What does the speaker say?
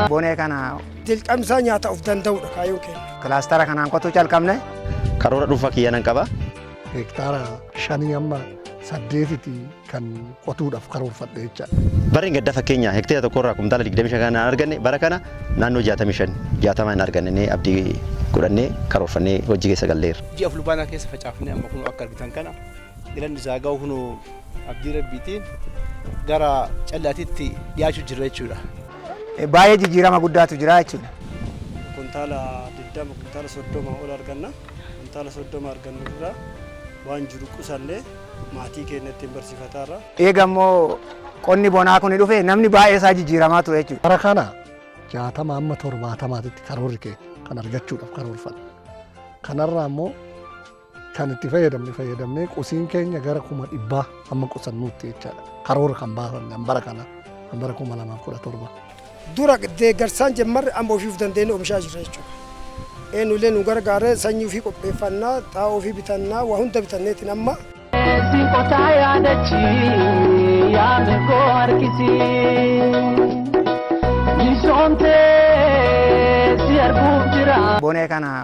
Bonee kana jalqabsaa nyaata of danda'udha kaayoo keenya. kilaastara kanaan qotuu calqabne karoora dhuunfaa kiyyanan qaba. Hektaara 5 amma 8 kan qotuudhaaf karoorfadhe jecha. Barri gadda fakkeenya hektaara tokkorraa kumtaala 25 kan arganne bara kana naannoo 65 hin arganne abdii godhannee karoorfannee hojii keessa galleerra. Ji'a fulbaanaa keessa facaafnee amma kun akka argitan kana ilan isaa ga'u kun abdii rabbiitiin gara callaatiitti dhiyaachuu jirra jechuudha. Baay'ee jijjiirama guddaatu jira jechuudha. Kuntaala 20 kuntaala 30 ol arganna. Kuntaala 30 argannu irraa waan jiru qusallee maatii keenya ittiin barsiifataarra. Eegammoo qonni bonaa kun dhufe namni baay'ee isaa jijjiiramaa ture jechuudha. Bara kana 60 amma 70tti karoorri keenya kan argachuudhaaf karoorfadhe. Kanarraa immoo kan itti fayyadamne qusiin keenya gara 100 amma qusannuutti jechaadha. Karoora kan baafanne bara kana bara 2017. Dura deeggarsaan jammarre amma ofiif dandeenye oomishaa jirra jechuudha. Eenyullee nu gargaaree sanyii ofii qopheeffannaa, xaa'oo ofii bitannaa, waa hunda bitanneetiin amma. Bonee kana